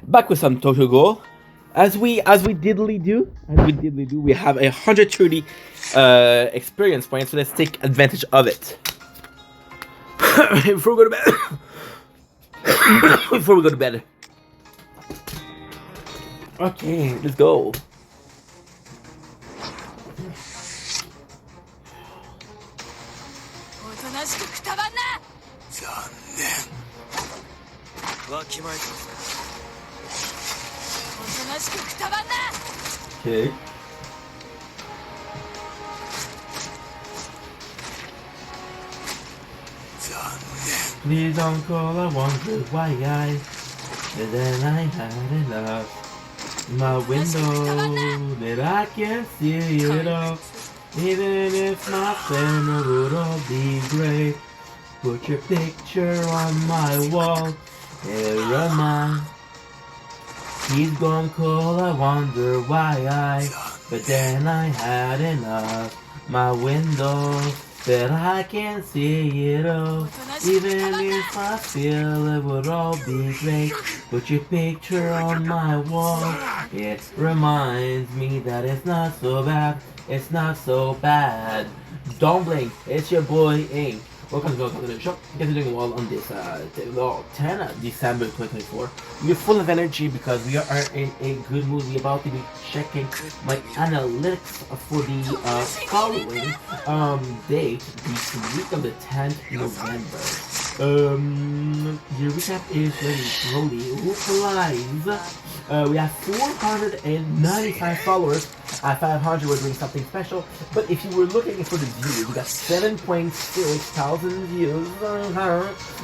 back with some Tokyo Ghoul. As we diddly do, we have 130 experience points, so let's take advantage of it. Before we go to bed. Before we go to bed. Okay, let's go. Okay. Please don't call, I wonder why but then I had enough. My window that I can't see it all. Even if my family would all be great. Put your picture on my wall. It reminds. He's gone cold, I wonder why but then I had enough. My window that I can't see it all. Even if I feel it would all be great. Put your picture on my wall. It reminds me that it's not so bad. It's not so bad. Don't blink, it's your boy Ink. Welcome to the show. You guys are doing well on this 10 December 2024. We're full of energy because we are in a good mood. We're about to be checking my analytics for the following date, the week of the 10th November. The recap is very slowly. Who flies? We have 495 followers. At 500, we're doing something special. But if you were looking for the views, we got 7.6 thousand views.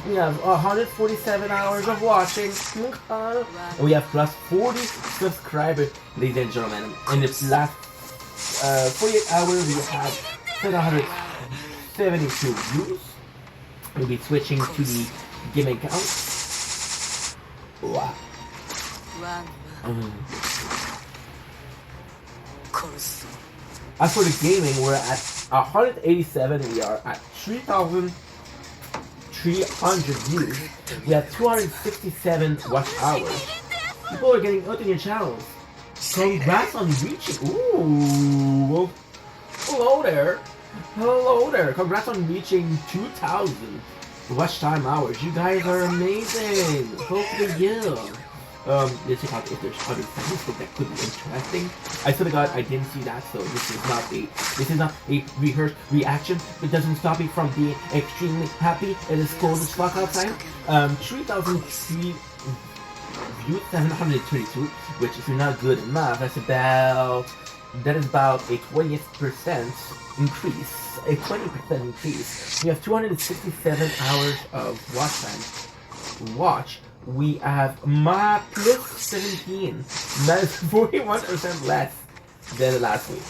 We have 147 hours of watching. And we have plus 40 subscribers, ladies and gentlemen. In the last 48 hours, we have 772 views. We'll be switching to the gaming count. Wow. As for the gaming, we're at 187. We are at 3,300 views. We have 267 watch hours. People are getting out in your channels. Congrats on reaching. Ooh. Hello there. Hello there. Congrats on reaching 2,000 watch time hours. You guys are amazing. Hope for you. Let's check out if there's other things that could be interesting. I swear to God, I didn't see that, so this is not a rehearsed reaction. It doesn't stop me from being extremely happy. It is cold as fuck outside. 3,003 views, 722, which if you're not good at math, that is about a 20% increase. A 20% increase. We have 267 hours of watch time. We have plus 17. That is 41% less than last week,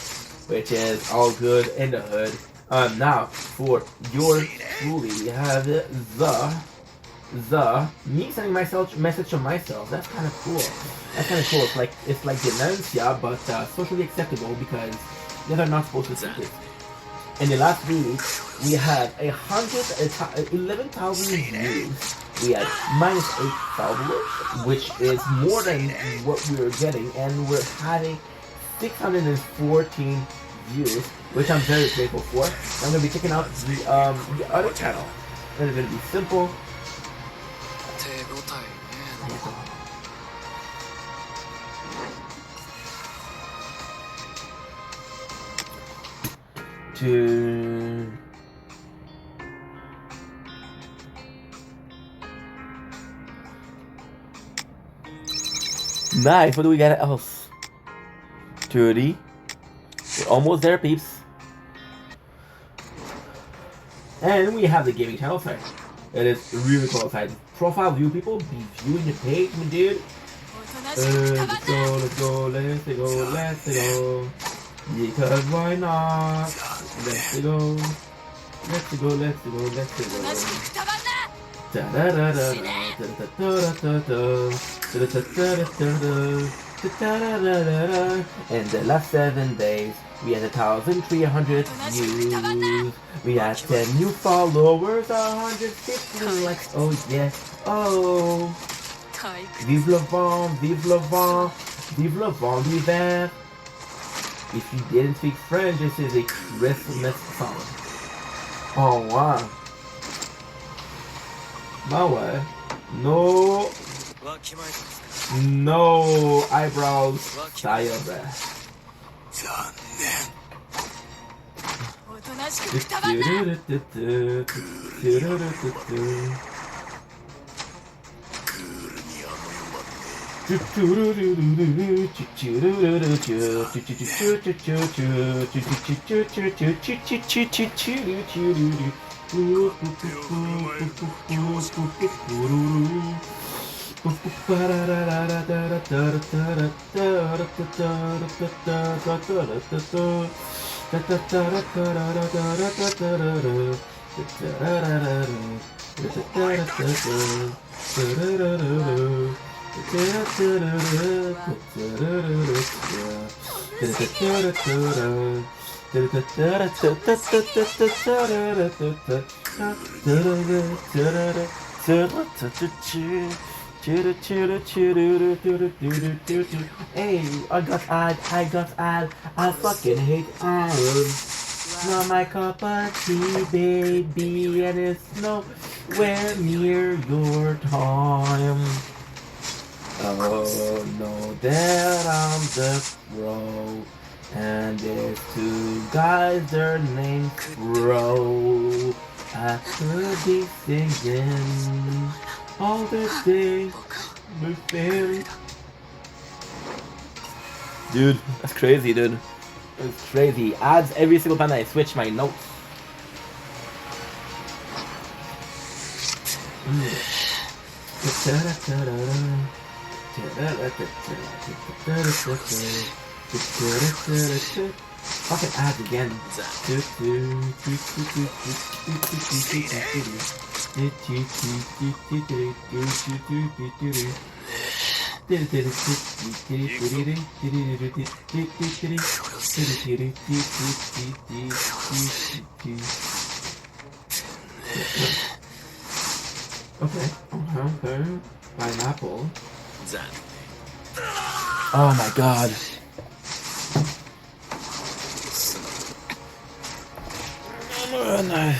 which is all good in the hood. Now for your truly, we have me sending message to myself. That's kind of cool. It's like dementia, but socially acceptable because they are not supposed to accept it. In the last week, we had 11,000 views. We had minus 8 followers, which is more than what we were getting, and we're having 614 views, which I'm very grateful for. I'm going to be checking out the other channel. And it's going to be simple. Nice, what do we got else? 30. We're almost there, peeps. And we have the gaming channel site. It is really cool site. Profile view, people, be viewing the page, my dude. Let's go. Because why not? Let's go. In the last 7 days, we had 1,300 views. We had 10 new followers, 150 likes. Oh yeah. Oh. Vive le vent, vive le vent, vive le vent d'hiver. If you didn't speak French, this is a Christmas song. Oh wow. No way. No. No eyebrows. Sayonara. Hey, I fucking hate ads. Not my cup of tea, baby, and it's nowhere near your time. Oh, know that I'm the pro, and there's two guys, their names Pro. I could be singing all the day with him. Dude, that's crazy, dude. It's crazy. Ads every single time that I switch my notes. Fucking ads again. Okay. Pineapple. Oh my god. No.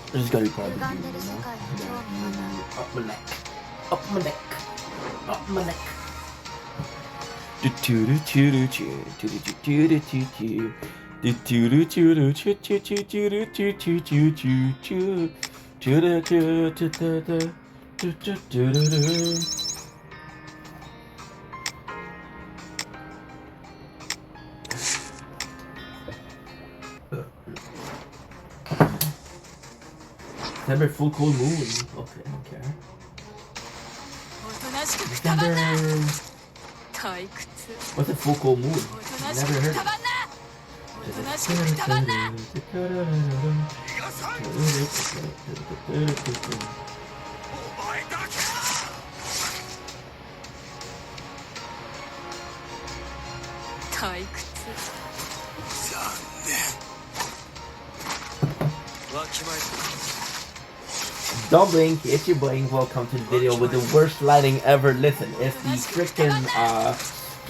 I just gotta be proud of you, you know? Up my neck. Up my neck. Up my neck. December full cold moon. Okay. December. What's a full cold moon? Never heard of it. Don't blink, it's your blink. Welcome to the video with the worst lighting ever. Listen, it's the freaking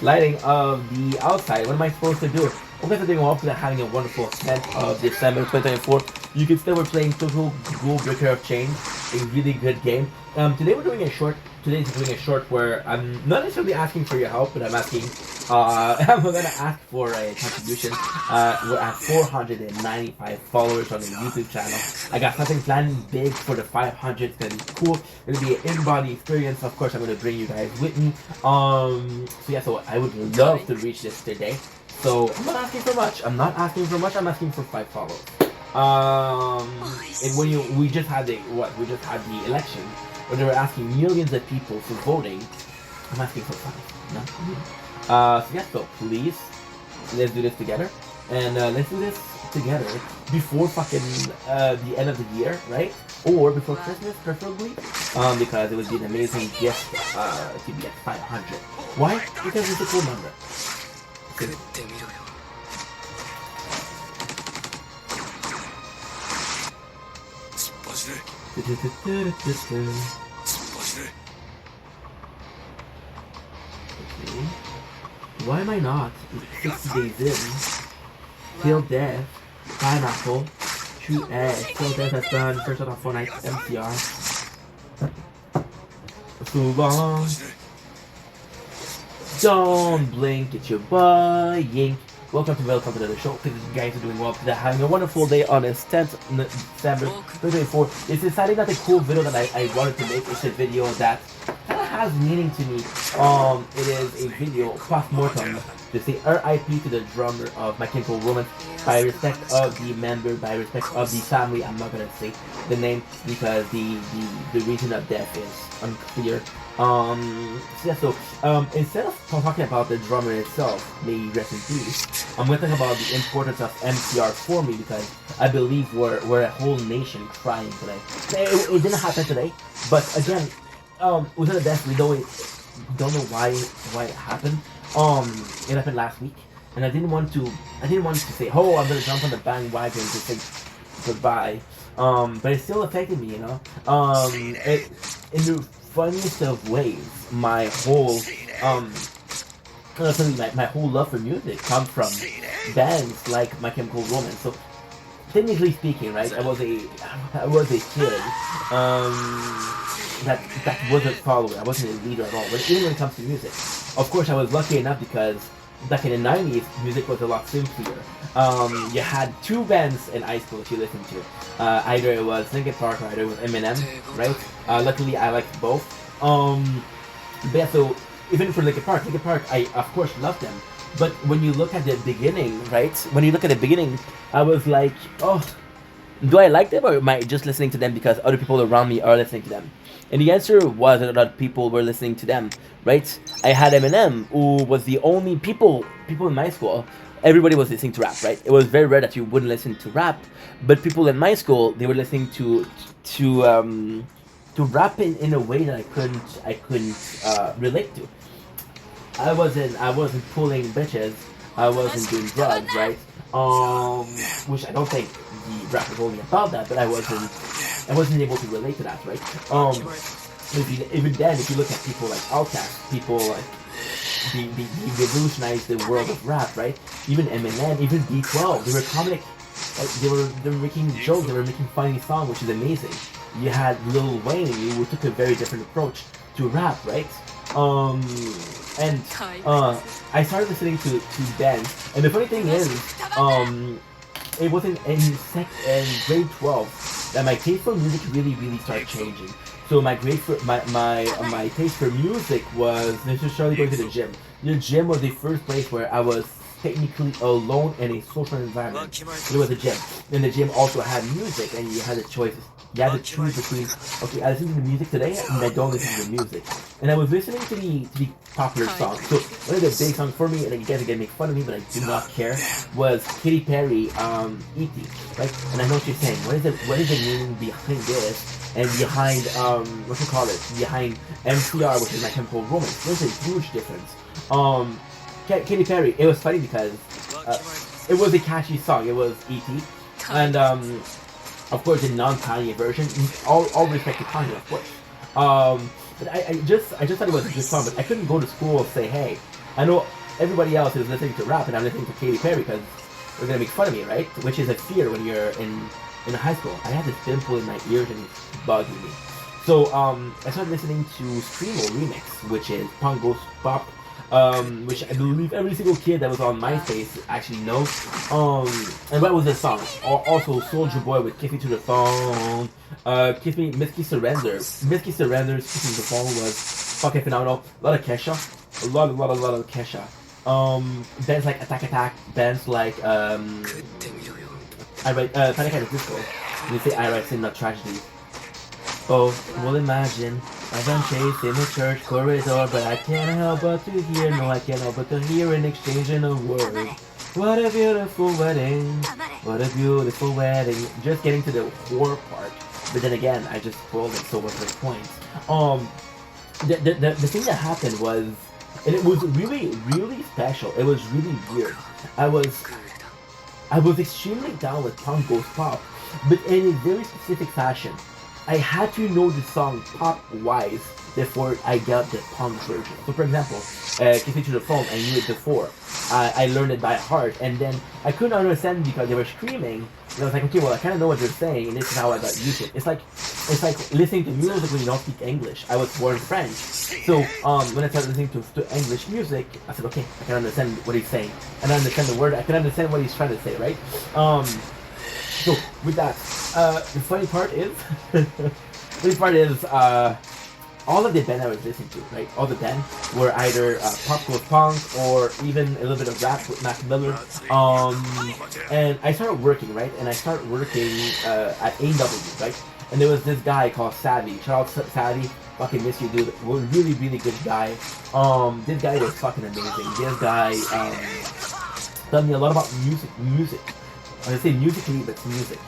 lighting of the outside. What am I supposed to do? Well, guys are doing well because I'm having a wonderful 10th of December 2024. You can still be playing Total Ghoul Breaker of Chains, a really good game. Today we're doing a short. Today's doing a short where I'm not necessarily asking for your help, but I'm asking. I'm gonna ask for a contribution. We're at 495 followers on the YouTube channel. I got something planned big for the 500. It's gonna be cool. It's gonna be an in-body experience. Of course, I'm gonna bring you guys with me. So I would love to reach this today. So I'm not asking for much. I'm asking for 5 followers. And when we just had the election where they were asking millions of people for voting. I'm asking for 5. No. So please, let's do this together, and let's do this together before fucking the end of the year, right? Or before Christmas, preferably, because it would be an amazing gift to be at 500. Why? Because it's a cool number. Okay. Why am I not? 60 days in. Till Death. Pineapple. True Edge. Till Death has done first out of 4 nights MCR. So long. Don't blink, it's your boy Yink. Welcome to the show. Hope you guys are doing well today. Having a wonderful day on this 10th December 2024. It's decided that the cool video that I wanted to make. It's a video that kind of has meaning to me. It is a video post-mortem to say RIP to the drummer of My Chemical Romance by respect of the member, by respect of the family. I'm not gonna say the name because the reason of death is unclear. Instead of talking about the drummer itself, may he rest in peace, I'm going to talk about the importance of MCR for me because I believe we're a whole nation crying today. It didn't happen today, but again, within the death, we don't know why it happened. It happened last week, and I didn't want to say, oh, I'm gonna jump on the bandwagon to say goodbye. But it still affected me, you know. In the funniest of ways, my whole my whole love for music comes from bands like My Chemical Romance. So technically speaking, right, I was a kid that wasn't following. I wasn't a leader at all. But even when it comes to music, of course, I was lucky enough because back in the 90s, music was a lot simpler. You had two bands in high school that you listened to. Either it was Linkin Park or either it was Eminem, right? Luckily, I liked both. But yeah, so even for Linkin Park, I of course loved them. But when you look at the beginning, right? When you look at the beginning, I was like, oh, do I like them or am I just listening to them because other people around me are listening to them? And the answer was that other people were listening to them, right? I had Eminem, who was the only people in my school. Everybody was listening to rap, right? It was very rare that you wouldn't listen to rap, but people in my school, they were listening to rap in a way that I couldn't relate to. I wasn't pulling bitches. I wasn't doing drugs, right? Which I don't think the rap was only about that, but I wasn't able to relate to that, right? Even then, if you look at people like Outkast, people like they revolutionized the world of rap, right? Even Eminem, even B12, they were comic, like they were making jokes, they were making funny songs, which is amazing. You had Lil Wayne, who took a very different approach to rap, right? I started listening to bands, and the funny thing is, it wasn't in grade 12 that my taste for music really started changing. So my taste for music was necessarily going to the gym. The gym was the first place where I was technically alone in a social environment. It was a gym, and the gym also had music, and you had the choices. You had to choose between, okay, I listen to the music today, and I don't listen to the music. And I was listening to the popular songs. So one of the big songs for me, and you guys are gonna make fun of me, but I do not care, was Katy Perry, E.T., right? And I know what you're saying. What is the meaning behind this? And behind, behind MCR, which is My Chemical Romance. There's a huge difference. Katy Perry, it was funny because it was a catchy song. It was E.T. And of course, the non-Kanye version. All respect to Kanye, of course. But I just thought it was a good song. But I couldn't go to school and say, hey, I know everybody else is listening to rap, and I'm listening to Katy Perry because they're gonna make fun of me, right? Which is a fear when you're in high school. I had this pimple in my ears and it's bugging me. So I started listening to Screamo Remix, which is Punk Goes Pop. Which I believe every single kid that was on MySpace actually knows. And what was the song? Also, Soulja Boy with "Kiss Me to the Phone," "Misky Surrender." Misky Surrender's "Kissing the Phone" was fucking phenomenal. A lot of Kesha, a lot of Kesha. Bands like Attack, bands like Panic at the Disco. They say I write Sin Not Tragedy. Oh, well imagine I've been chasing the church corridor, but I can't help but to hear, no I can't help but to hear an exchange in a word. What a beautiful wedding, what a beautiful wedding. Just getting to the horror part, but then again, I just spoiled it, so what's the point? The thing that happened was, and it was really special, it was really weird. I was extremely down with Punk Goes Pop, but in a very specific fashion. I had to know the song pop-wise before I got the punk version. So for example, Kiss Me to the Phone, I knew it before. I learned it by heart, and then I couldn't understand because they were screaming. And I was like, okay, well, I kind of know what they're saying, and this is how I got used to it. It's like listening to music when you don't speak English. I was born French, so when I started listening to English music, I said, okay, I can understand what he's saying, and I understand the word. I can understand what he's trying to say, right? So with that, the funny part is, all of the band I was listening to, right? All the band were either pop punk or even a little bit of rap with Mac Miller. And I started working, right? And I started working at AW, right? And there was this guy called Savvy. Shout out Savvy. Fucking miss you, dude. Really, really good guy. This guy was fucking amazing. This guy taught me a lot about music. I would say musically, but it's music.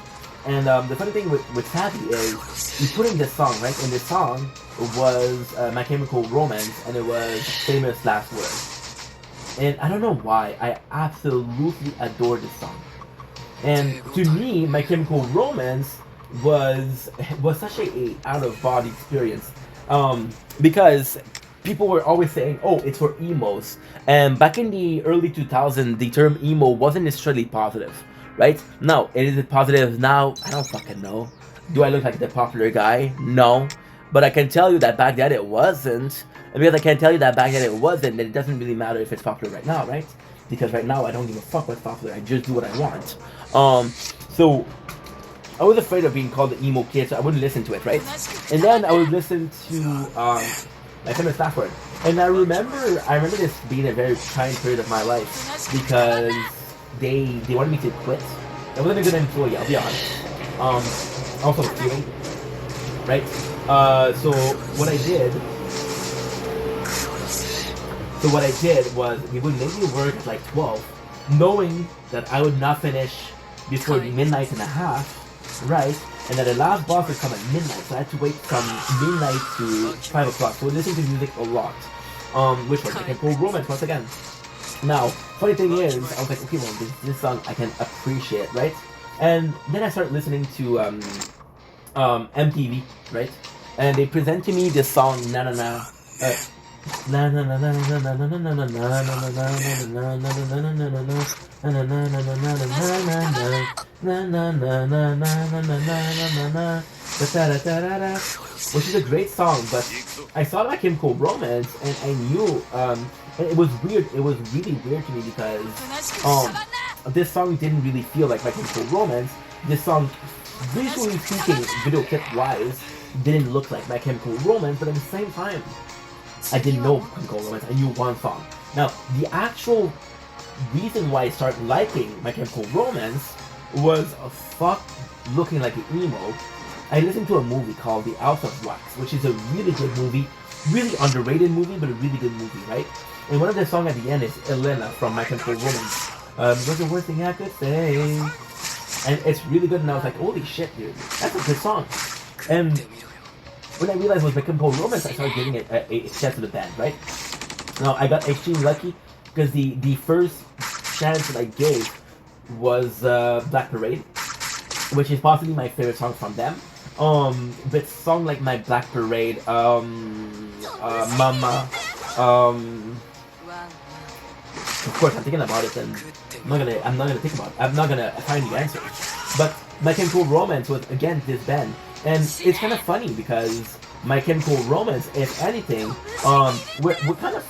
And the funny thing with Savvy is he put in this song, right? And this song was My Chemical Romance, and it was Famous Last Word. And I don't know why, I absolutely adore this song. And to me, My Chemical Romance was such a out of body experience, because people were always saying, oh, it's for emos. And back in the early 2000s, the term emo wasn't necessarily positive. Right? No, is it positive now? I don't fucking know. Do I look like the popular guy? No. But I can tell you that back then it wasn't. And because I can tell you that back then it wasn't, then it doesn't really matter if it's popular right now, right? Because right now I don't give a fuck what's popular. I just do what I want. So I was afraid of being called the emo kid, so I wouldn't listen to it, right? And then I would listen to My Famous Last Word. And I remember this being a very trying period of my life because they wanted me to quit. I wasn't a good employee, I'll be honest. Also stealing, right? So what I did was they would make me work at like 12, knowing that I would not finish before midnight and a half, right? And that the last boss would come at midnight, so I had to wait from midnight to 5 o'clock. So I listened to music a lot, which was like a cool romance once again. Now, funny thing is, I was like, okay, well, this song I can appreciate, right? And then I started listening to MTV, right? And they present to me this song, Na Na Na, Na Na Na Na Na Na Na Na Na Na Na Na, which is a great song, but I saw My Chemical Romance and I knew, and it was weird. It was really weird to me because this song didn't really feel like My Chemical Romance. This song, visually speaking, video clip wise, didn't look like My Chemical Romance, but at the same time, I didn't know My Chemical Romance. I knew one song. Now, the actual reason why I started liking My Chemical Romance was a fuck looking like an emo. I listened to a movie called The House of Wax, which is a really good movie, really underrated movie, but a really good movie, right? And one of the songs at the end is Elena from My Chemical Romance. What's the worst thing I could say? And it's really good, and I was like, holy shit, dude, that's a good song. And when I realized it was My Chemical Romance, I started giving it a chance to the band, right? Now, I got extremely lucky, because the first chance that I gave was Black Parade, which is possibly my favorite song from them. But song like My Black Parade, Mama, of course I'm thinking about it and I'm not gonna think about it. I'm not gonna find the answer. But My Chemical Romance was again this band. And it's kind of funny because My Chemical Romance, if anything, we're kind of,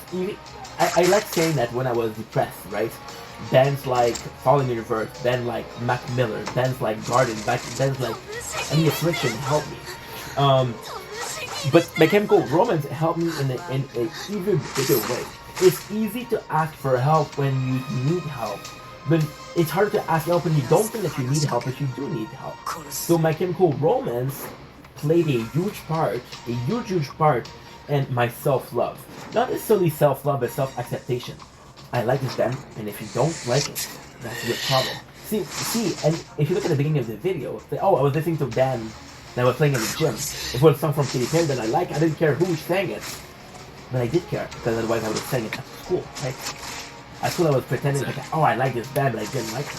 I like saying that when I was depressed, right? Bands like Fallen Universe, bands like Mac Miller, bands like Garden, bands like Any Affliction helped me. But My Chemical Romance helped me in an even bigger way. It's easy to ask for help when you need help, but it's hard to ask help when you don't think that you need help, but you do need help. So My Chemical Romance played a huge part in my self-love. Not necessarily self-love, but self-acceptation. I like this band, and if you don't like it, that's your problem. See, and if you look at the beginning of the video, I was listening to a band that was playing in the gym. If it was a song from Katy Perry that I like, I didn't care who sang it. But I did care, because otherwise I would have sang it at school, right? At school I was pretending like, oh, I like this band, but I didn't like it.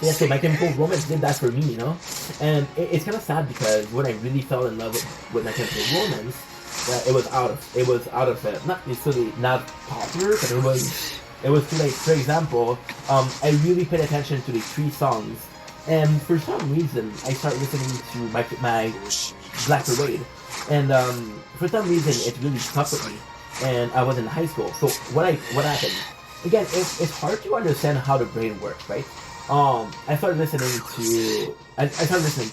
Yeah, so My Chemical Romance did that for me, you know, and it's kind of sad because when I really fell in love with My Chemical Romance, it was out of not necessarily not popular, but it was too late. For example, I really paid attention to the three songs, and for some reason I started listening to my Black Parade, and for some reason it really stuck with me, and I was in high school. So what happened? Again, it's hard to understand how the brain works, right? I started listening to I started listening.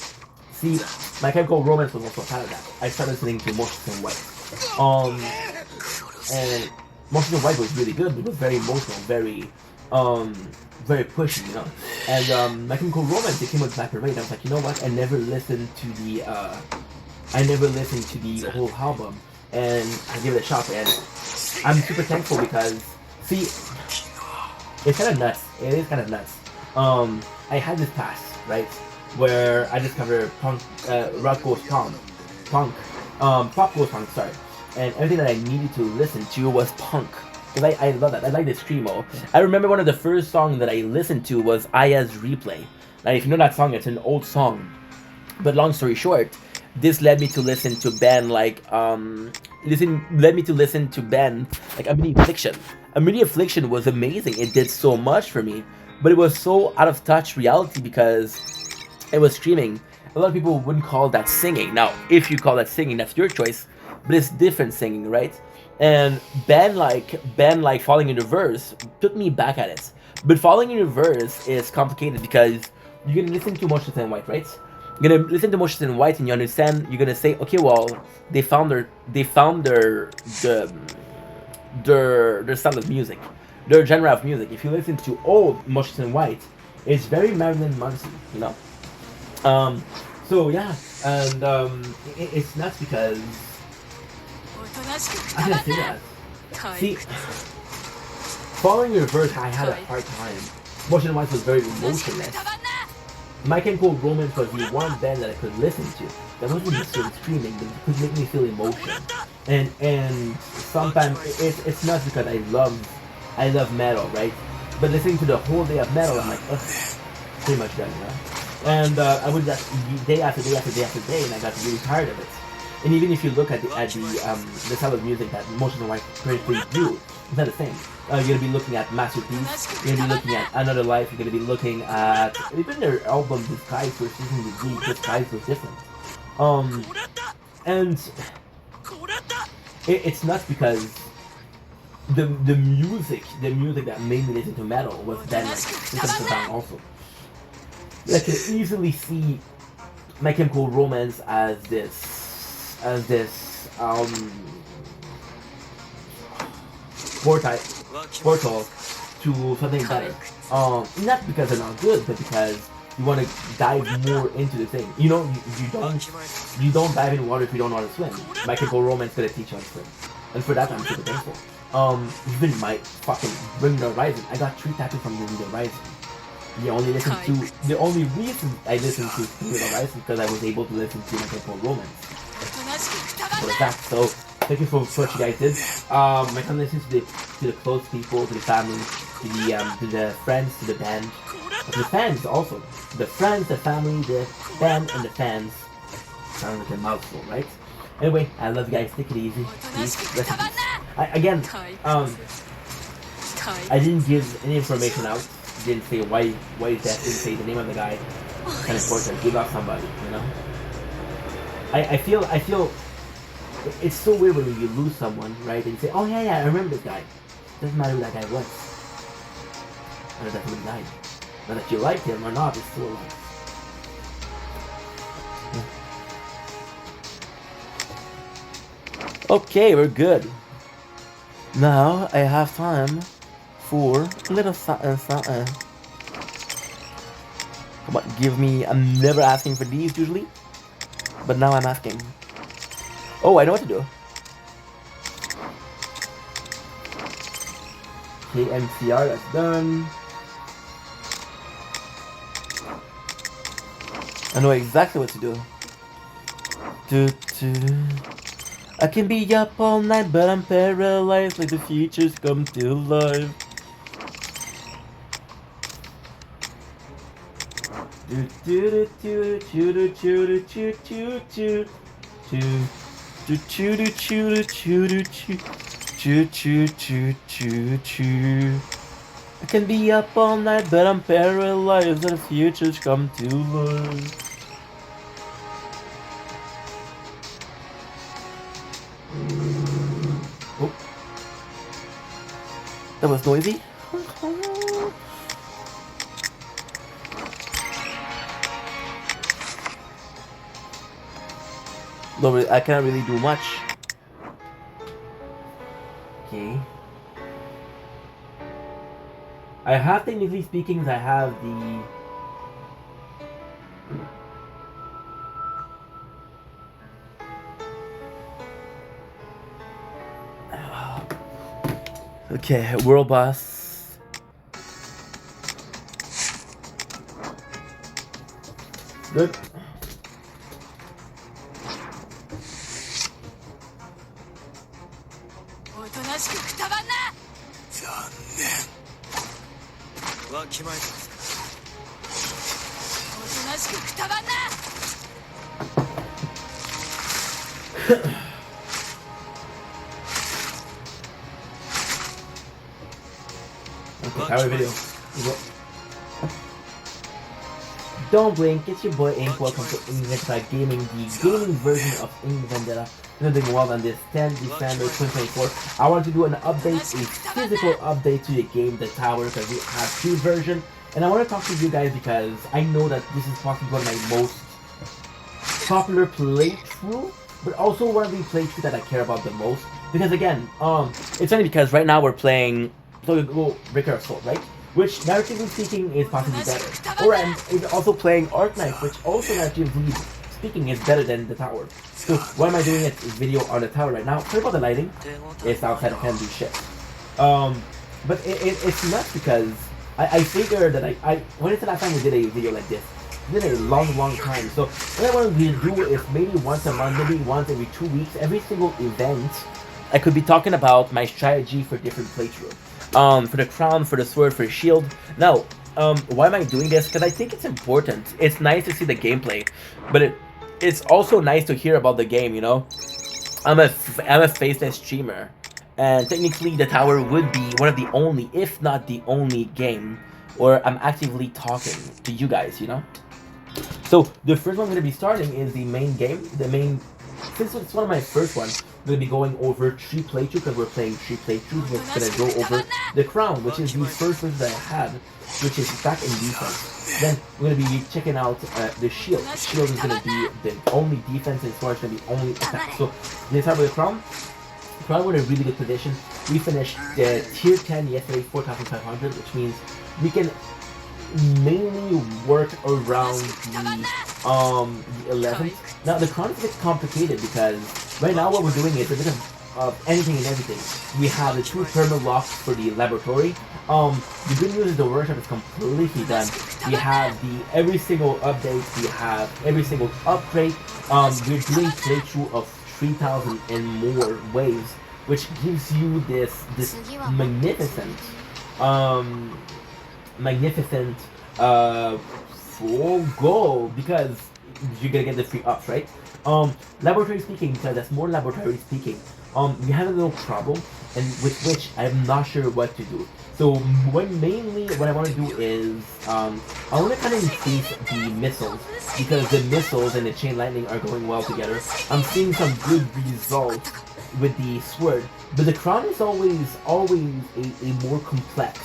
See, My Chemical Romance was also part of that. I started listening to Motion White. And Motion White was really good. It was very emotional, very pushy, you know. And My Chemical Romance, it came with Black Parade. I was like, you know what? I never listened to the whole album, and I gave it a shot. And I'm super thankful because, see, it's kind of nuts. It is kind of nuts. I had this past, right, where I discovered punk, rock goes punk, pop goes punk, sorry, and everything that I needed to listen to was punk. Because I love that. I like the screamo. I remember one of the first songs that I listened to was Aya's Replay. Now, if you know that song, it's an old song. But long story short, this led me to listen to band like Amity Affliction. Amity Affliction was amazing. It did so much for me, but it was so out of touch reality because it was streaming. A lot of people wouldn't call that singing. Now, if you call that singing, that's your choice, but it's different singing, right? And band like Falling in Reverse took me back at it. But Falling in Reverse is complicated because you're gonna listen to Motions in White, right? You're gonna listen to Motions in White and you understand. You're gonna say, okay, well, they found their style of music, their genre of music. If you listen to old Motions in White, it's very Marilyn Manson, you know. So yeah, and it's nuts because I can say that. See, Falling in Reverse, I had a hard time. Motion in White was very emotionless. My Chemical Romance was the one band that I could listen to that wasn't necessarily screaming, but it could make me feel emotion. And sometimes it's not because I love metal, right? But listening to the whole day of metal, I'm like, ugh, pretty much done, you know. And I would just day after day after day after day, and I got really tired of it. And even if you look at the style of music that Motion in White currently do, it's not the same. You're gonna be looking at Masterpiece. You're gonna be looking at Another Life. You're gonna be looking at even their album Disguise versus the Deep. Disguise was different. And it's nuts because the music that made me listen to metal was then like System of a Down also. I can easily see My Chemical Romance as this portal to something better. Not because they're not good, but because you want to dive more into the thing. You know, you don't dive in water if you don't know how to swim. My Chemical Romance is gonna teach you how to swim, and for that I'm super thankful. Even my fucking Bring the Horizon, I got 3 tattoos from Bring the Horizon. The only reason I listened to Bring the Horizon because I was able to listen to My Chemical Romance. For that, so thank you for what you guys did. My condolences to the close people, to the family, to the friends, to the band, to the fans also. The friends, the family, the band, and the fans. Sounds like a mouthful, right? Anyway, I love you guys. Take it easy. Peace. Rest in peace. I didn't give any information out. Didn't say why is that. Didn't say the name of the guy. Kind of important. Give out somebody, you know. I feel it's so weird when you lose someone, right? And you say, oh yeah, I remember this guy. Doesn't matter who that guy was. Or that he died. Whether you like him or not, it's still alive. Yeah. Okay, we're good. Now I have time for a little something. Come on, give me. I'm never asking for these usually, but now I'm asking. Oh, I know what to do. Okay, MCR, that's done. I know exactly what to do. I can be up all night, but I'm paralyzed like the future's come to life. do do choo do choo do choo choo choo choo choo choo do choo do choo do choo choo choo choo choo choo. I can be up all night, but I'm paralyzed. The future's come to life. Oh, that was noisy. No, I can't really do much. Okay. I have, technically speaking, I have the... Okay, world boss. Good. Power video. Don't blink, it's your boy Ink. Welcome to Ink Vendetta Gaming, the gaming version of Ink Vendetta. Doing well on this 10th December 2024. I want to do an update, a physical update to the game, The Tower, because we have two versions. And I want to talk to you guys because I know that this is possibly one of my most popular playthrough, but also one of the playthroughs that I care about the most. Because again, it's funny because right now we're playing Breaker of Soul, right? Which, narratively speaking, is possibly better. Or I'm also playing Arc Knight, which also, narratively speaking, is better than The Tower. So, why am I doing a video on The Tower right now? Sorry about the lighting. It's outside, I can't do shit. But it's nuts because I figure that when is the last time we did a video like this? It's been a long time. So, what I want to do is maybe once a month, maybe once every 2 weeks, every single event, I could be talking about my strategy for different playthroughs. For the crown, for the sword, for the shield. Now, why am I doing this? Because I think it's important. It's nice to see the gameplay, but it's also nice to hear about the game, you know? I'm a faceless streamer, and technically The Tower would be one of the only, if not the only game where I'm actively talking to you guys, you know? So, the first one I'm going to be starting is the main game. Since it's one of my first ones, I'm going to be going over 3 playthroughs because we're playing 3 playthroughs. We're going to go over the crown, which is the first one that I had, which is back in defense. Then we're going to be checking out the shield. The shield is going to be the only defense, and sword is going to be only attack. So let's start with the crown. Crown, we're in a really good position. We finished the tier 10 yesterday, 4,500, which means we can mainly work around the 11th. Now the crown is a bit complicated because right now what we're doing is a bit of anything and everything. We have the 2 thermal locks for the laboratory. The good news is the workshop is completely done. We have every single update, we have every single upgrade. We're doing playthrough of 3,000 and more waves, which gives you this magnificent full goal because you're gonna get the free ups, right? Laboratory speaking, because that's more laboratory speaking. We have a little problem, and with which I'm not sure what to do. So mainly what I want to do is I want to kind of increase the missiles because the missiles and the chain lightning are going well together. I'm seeing some good results with the sword, but the crown is always a more complex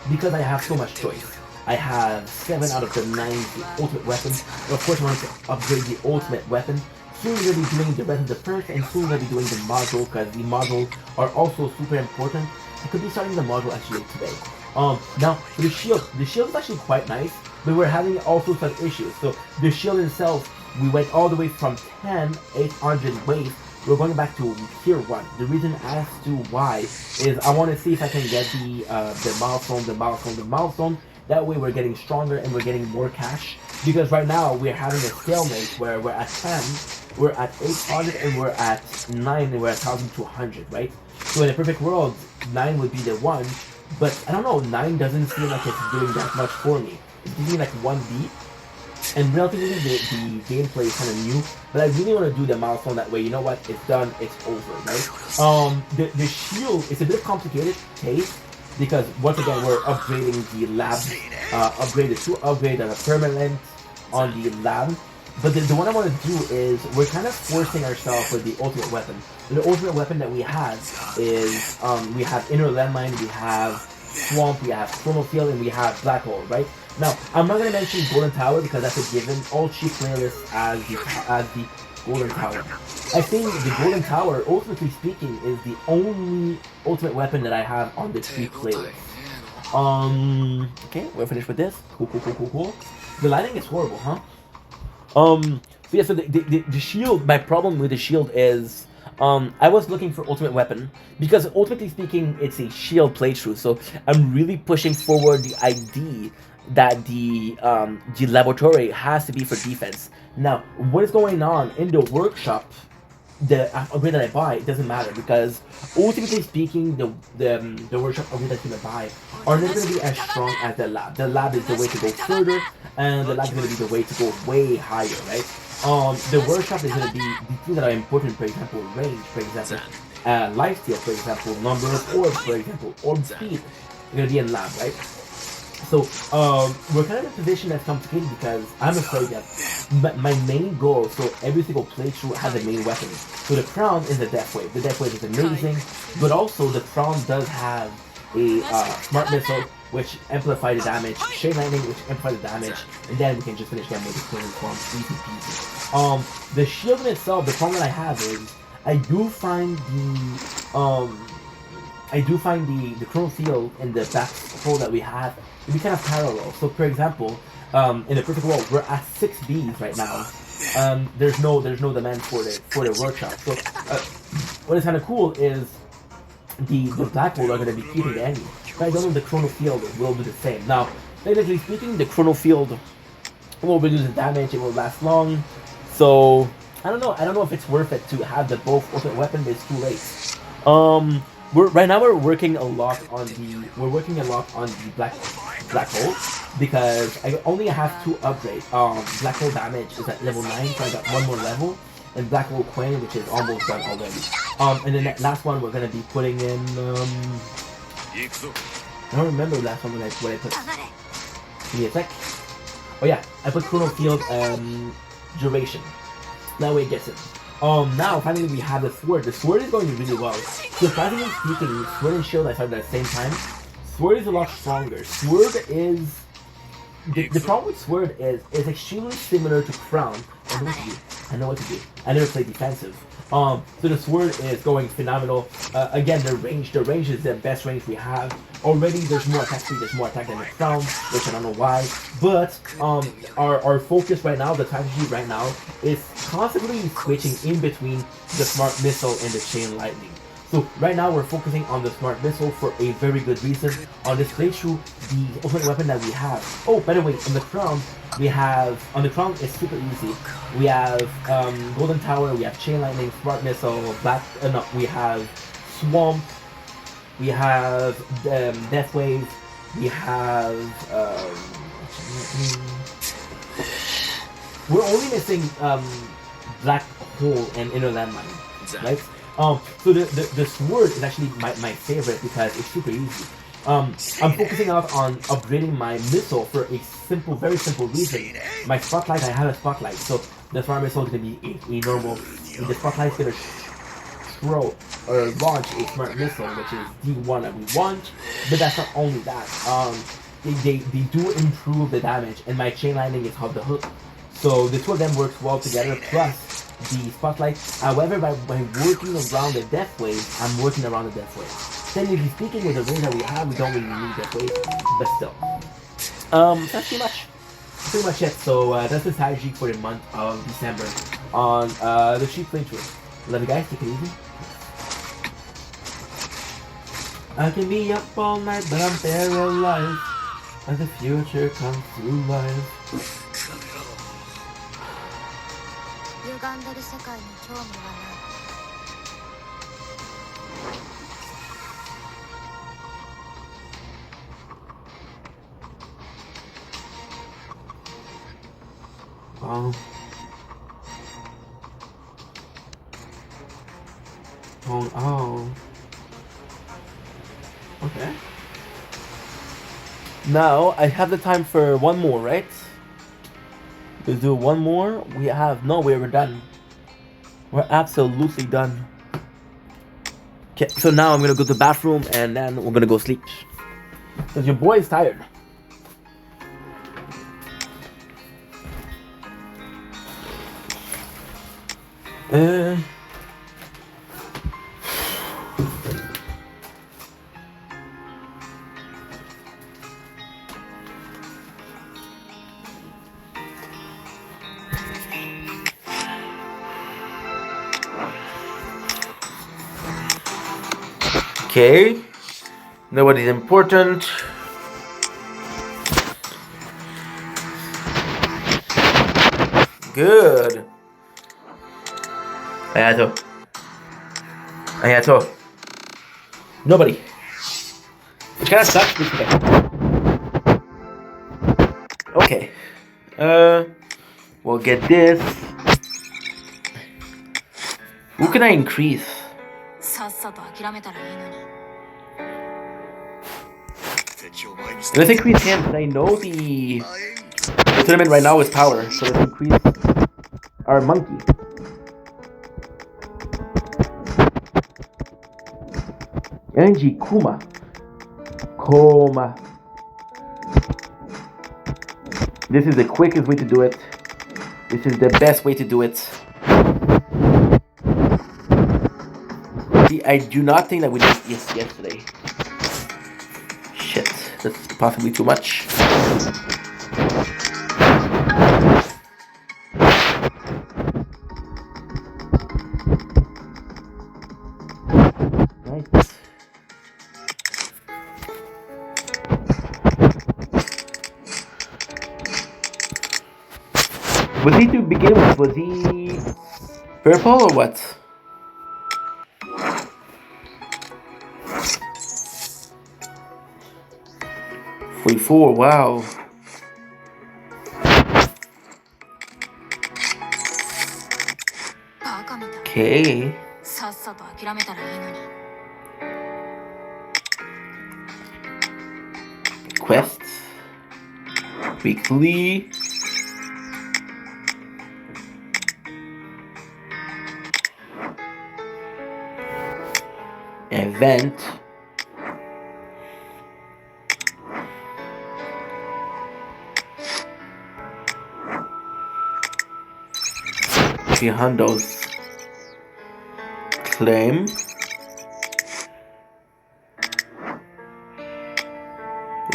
because I have so much choice. I have 7 out of the 9 the ultimate weapons. Of course, I want to upgrade the ultimate weapon. Soon we're going to be doing the rest of the perks, and soon we're going to be doing the module because the modules are also super important. I could be starting the module actually today. Now for the shield is actually quite nice, but we're having also some issues. So the shield itself, we went all the way from 800 waves. We're going back to tier 1. The reason as to why is I want to see if I can get the milestone. That way we're getting stronger and we're getting more cash. Because right now we're having a stalemate where we're at 10, we're at 800, and we're at 9, and we're at 1,200, right? So in a perfect world, 9 would be the one, but I don't know, 9 doesn't seem like it's doing that much for me. It's giving me like 1 beat, And relatively, the gameplay is kind of new, but I really want to do the milestone that way. You know what? It's done. It's over, right? The shield is a bit complicated case because once again we're upgrading the lab, upgraded to upgrade on a permanent on the lab. But the one I want to do is we're kind of forcing ourselves for the ultimate weapon. And the ultimate weapon that we have is we have inner landmine, we have swamp, we have chrono field, and we have black hole, right? Now I'm not gonna mention golden tower because that's a given. All cheap playlists as the golden tower. I think the golden tower, ultimately speaking, is the only ultimate weapon that I have on the cheap playlist. Okay, we're finished with this. Cool. The lighting is horrible, huh? So yeah, so the shield, my problem with the shield is, I was looking for ultimate weapon, because ultimately speaking, it's a shield playthrough, so I'm really pushing forward the idea that the laboratory has to be for defense. Now, what is going on in the workshop, the upgrade that I buy, it doesn't matter, because ultimately speaking, the workshop upgrade that you're gonna buy are never gonna be as strong as the lab. The lab is the way to go further, and the lab is gonna be the way to go way higher, right? The workshop is gonna be the things that are important, for example, range, for example, lifesteal, for example, number of orbs, for example, orb speed, are gonna be in lab, right? So we're kind of in a position that's complicated because I'm afraid that my main goal, so every single playthrough has a main weapon. So the crown is the death wave. The death wave is amazing, but also the crown does have a smart missile which amplify the damage, chain lightning which amplify the damage, and then we can just finish them with the cleaning form, easy peasy. The shield in itself, the problem that I have is I do find the chrono field and the back hole that we have to be kind of parallel. So, for example, in the perfect world, we're at 6 Bs right now. There's no demand for the workshop. So, what is kind of cool is the black hole are going to be keeping the enemy. But I don't know if the chrono field will do the same. Now, technically speaking, the chrono field will reduce the damage. It will last long. So, I don't know. I don't know if it's worth it to have the both ultimate weapon, but it's too late. Right now we're working a lot on the black hole because I only have 2 upgrades. Black hole damage is at level 9, so I got 1 more level, and black hole queen, which is almost done already. And then that last one we're gonna be putting in. I don't remember the last one what I put. Give me a sec. Oh yeah, I put chrono field duration. That way it gets it. Now finally we have the sword. The sword is going really well. Surprisingly speaking, sword and shield I started at the same time. Sword is a lot stronger. Sword is the problem with sword is it's extremely similar to crown. I know what to do. I never played defensive. So the sword is going phenomenal. Again, the range is the best range we have. Already there's more attack speed, there's more attack than the crown, which I don't know why. But our focus right now, the strategy right now, is constantly switching in between the smart missile and the chain lightning. So right now we're focusing on the smart missile for a very good reason. On this playthrough, the ultimate weapon that we have. Oh, by the way, on the crown it's super easy. We have golden tower, we have chain lightning, smart missile, we have swamp, we have death wave, we have we're only missing black hole and inner landmine, right? So the sword is actually my favorite because it's super easy. I'm focusing out on upgrading my missile for a very simple reason. My spotlight, I have a spotlight, so the smart missile is going to be a normal. The spotlight is going to throw or launch a smart missile, which is the one that we want. But that's not only that. They do improve the damage, and my chain lightning is off the hook. So the two of them works well together. Plus the spotlight. However, by working around the death wave, I'm working around the death wave. Technically speaking, with the range that we have, we don't really need death wave, but still. That's pretty much it. So that's the strategy for the month of December on the cheap playthrough. Love you guys. Take it easy. I can be up all night, but I'm paralyzed as the future comes to life. 歪んでる世界に興味はない。Oh. Oh. Okay. Now I have the time for one more, right? Let's do one more. We're done. We're absolutely done. Okay, so now I'm gonna go to the bathroom and then we're gonna go sleep. Cause your boy is tired. Okay. Nobody's important. Good. Ayato. Nobody. Which kind of sucks. Okay. We'll get this. Who can I increase? Let's increase him, because I know the tournament right now is power, so let's increase our monkey. Energy Kuma. This is the quickest way to do it. This is the best way to do it. See, I do not think that we did this yesterday. Shit, that's possibly too much. Right. Was he to begin with? Was he purple or what? $44, wow. Okay. Quests. Weekly. Event. $300. Claim.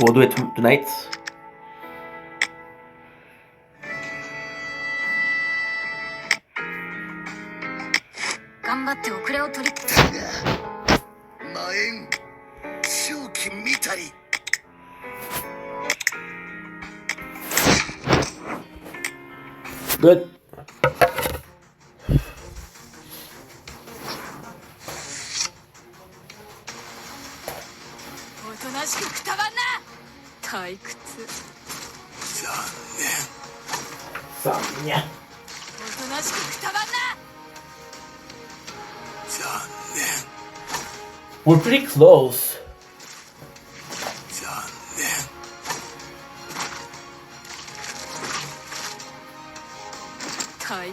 We'll do it tonight. Good. We're pretty close.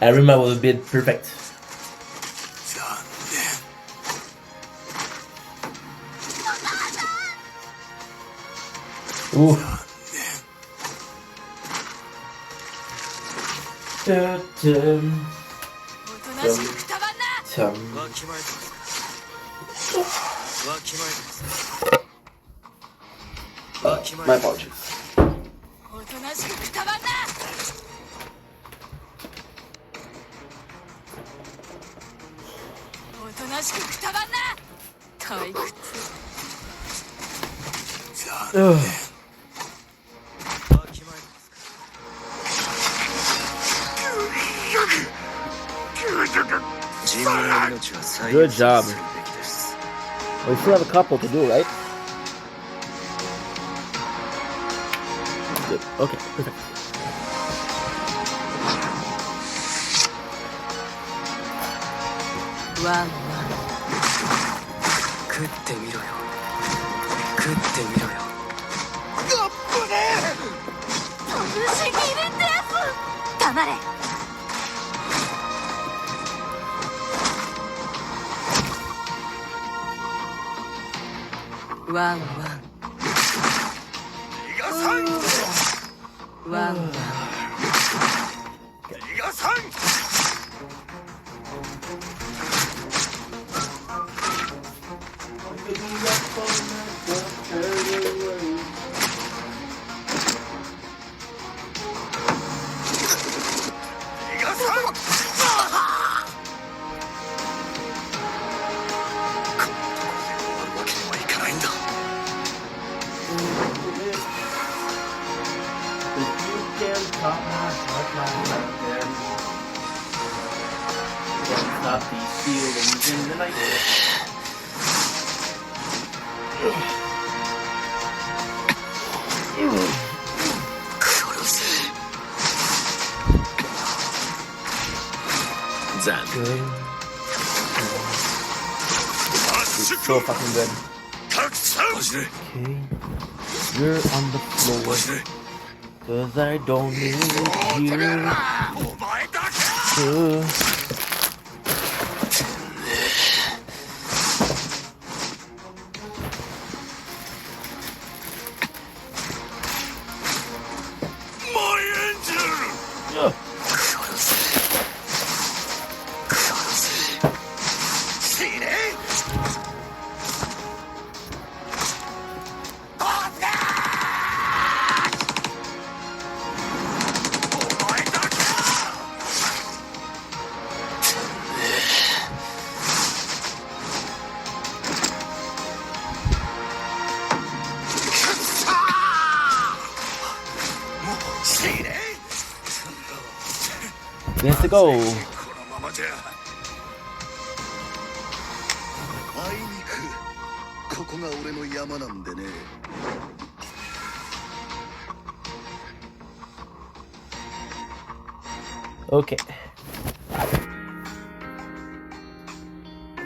Arima will be perfect. Ooh. My apologies. Good job. We still have a couple to do, right? Good. Okay, perfect. ワンワン食ってみろよ食ってみろよ不思議です黙れワンワンワンワンStop these feelings in the night. 残 Good. It's so fucking good. Okay. You're on the floor. Cause I don't need you. Let's go. ここが俺の山なんでね。Okay.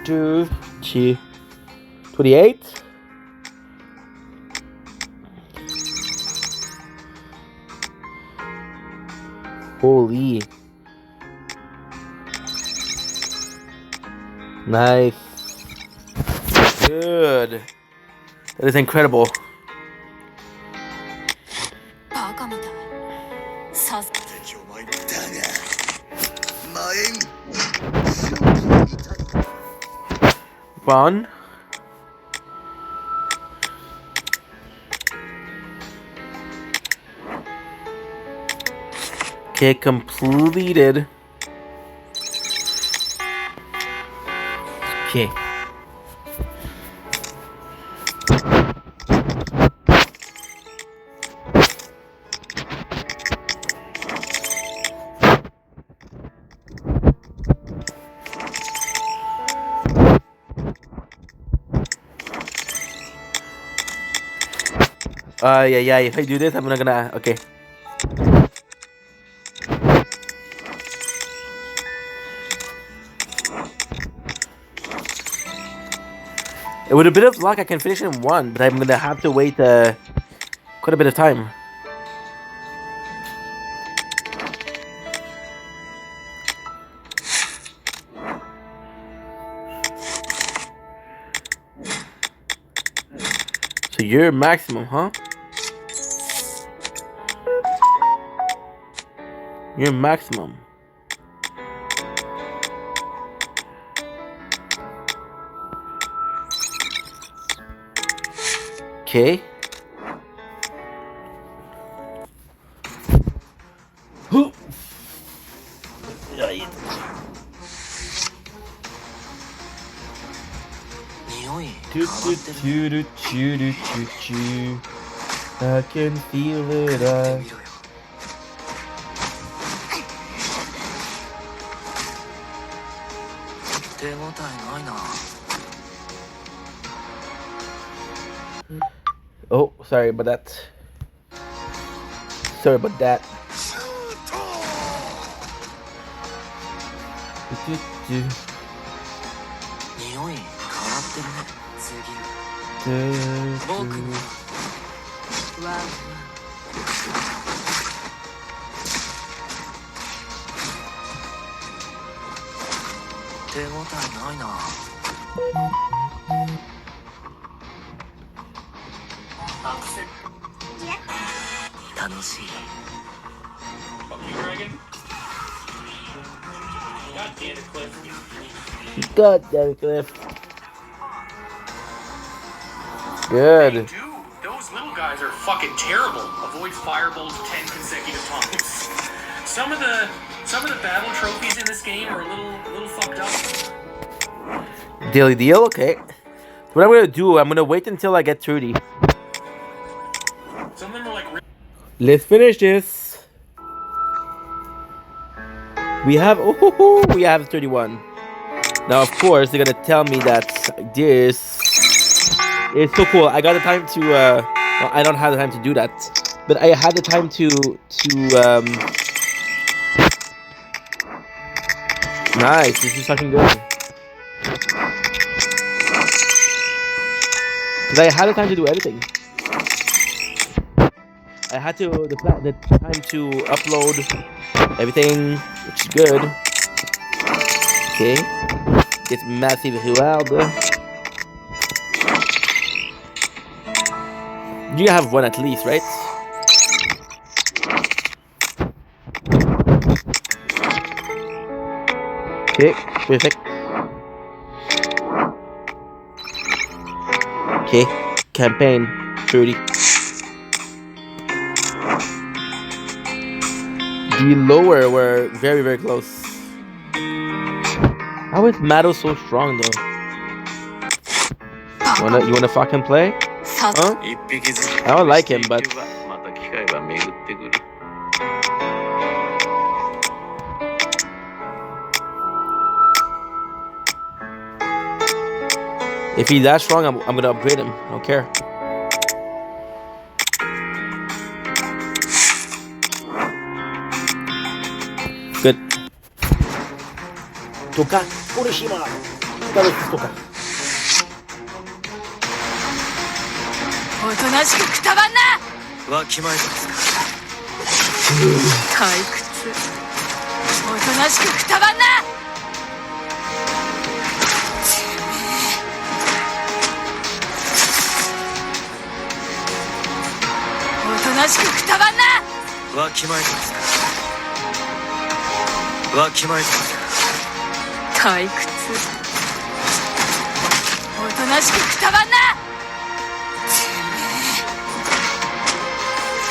2, 3, 28. Holy. Nice. Good. That is incredible. バカみたいさす敵を参ったが魔縁強く見たい One. Okay, completed. Okay. Yeah, if I do this, I'm not gonna, okay. With a bit of luck, I can finish in one, but I'm gonna have to wait quite a bit of time. So you're maximum, huh? You're maximum. Okay. I can feel it. 手応えないな Oh, sorry about that. Sorry about that. 匂い変わってるね。次は僕のワンワン。手応えないな。楽しい。God damn it, Cliff. Good. Dude, those little guys are fucking terrible. Avoid fireballs 10 consecutive times. Some of the battle trophies in this game are a little fucked up. Daily deal? Okay. What I'm gonna do, I'm gonna wait until I get 30. Some of them are like. Let's finish this. We have 31. Now, of course, they're gonna tell me that this is so cool. I got the time to. Well, I don't have the time to do that, but I had the time to. Nice. This is fucking good. Because I had the time to do editing. I had the time to upload everything, which is good. Okay. It's massive Hualda. You have one at least, right? Okay, perfect. Okay, campaign 30. The lower were very, very close. How is Matto so strong though? You wanna fucking play? Huh? I don't like him, but if he's that strong, I'm gonna upgrade him. I don't care. Good. Toka, Kurishima. Toka. おとなしくくたばんな。わきまえたんですか。退屈。おとなしくくたばんな。おとなしくくたばんな。わきまえたんですか。わきまえたんですか。退屈。おとなしくくたばんな。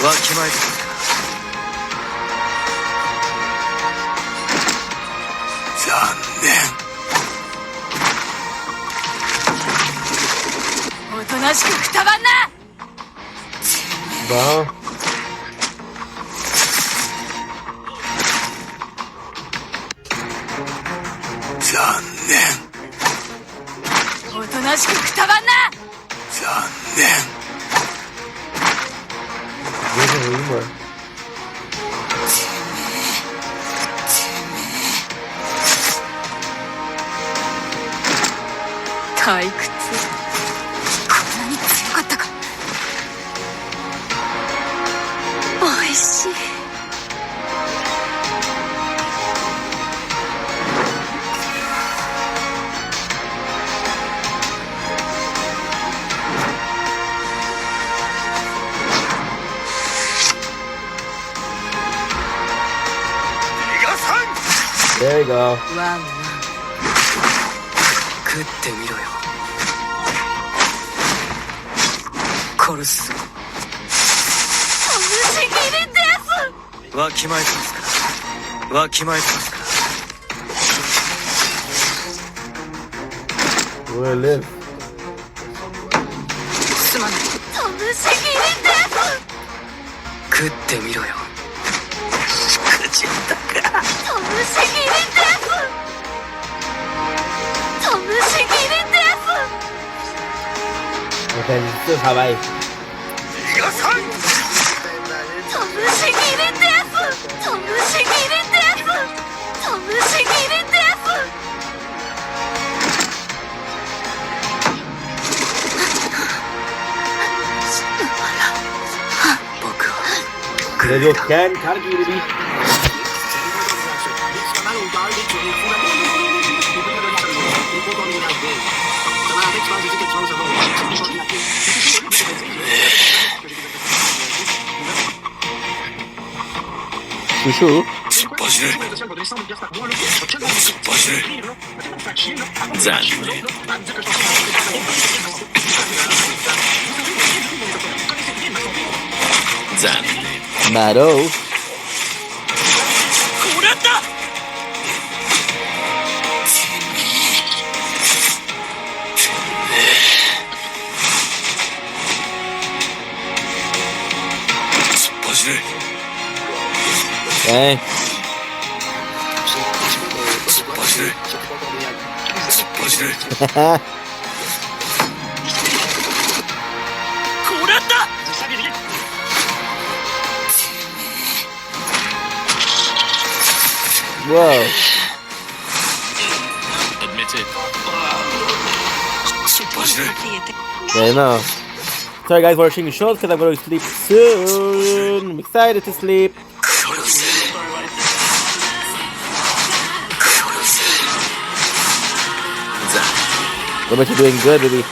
わきまえたんですか。残念。おとなしくくたばんな。Wow.おとなしくくたばんな。退屈。こんなに強かったか。おいしい。There you go. ワンワン。食ってみろよ。殺すぞ。おむし切りです。わきまえたんですか。わきまえたんですか。Where I live. すまない。おむし切りです。食ってみろよ。口だか。おむし切りです。おむし切りです。Okay, still Hawaii. おむし切りです。おむし切りです。おむし切りです。Let's go, Ken. Kaneki, baby. Shushu. 突っ走れ突っ走れ残念残念 Mado. これだ 突っ走れ Okay. 突っ走れ突っ走れこれだ Whoa. Admitted 突っ走れ Yeah, no. Sorry guys, we're watching shows because I'm going to sleep soon. I'm excited to sleep. What about you doing good, baby? I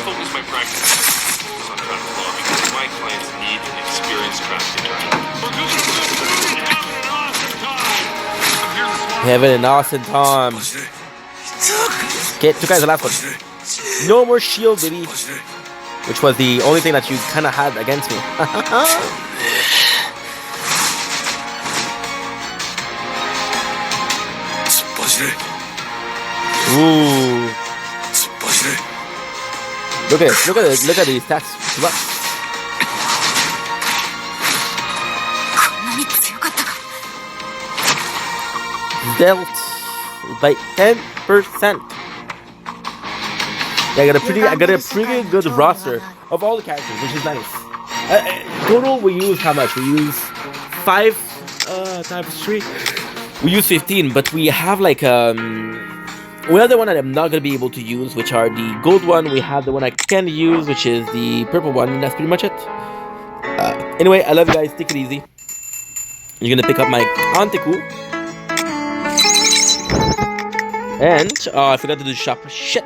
focus my practice on traffic law because my clients need an experienced traffic driver. Having an awesome time. I'm here this morning. Having an awesome time. Okay, 2 guys, the last one. No more shield, baby. Which was the only thing that you kind of had against me. Ooh. Look at this. Look at these stats. Look. こんなに強かったか Dealt by 10%. Yeah, I got a pretty good roster of all the characters, which is nice. Total, we use how much? We use 5 times 3. We use 15, but we have like we have the one that I'm not gonna be able to use, which are the gold one. We have the one I can use, which is the purple one. And that's pretty much it. Anyway, I love you guys. Take it easy. You're gonna pick up my Anteku. And I forgot to do the shop. Shit.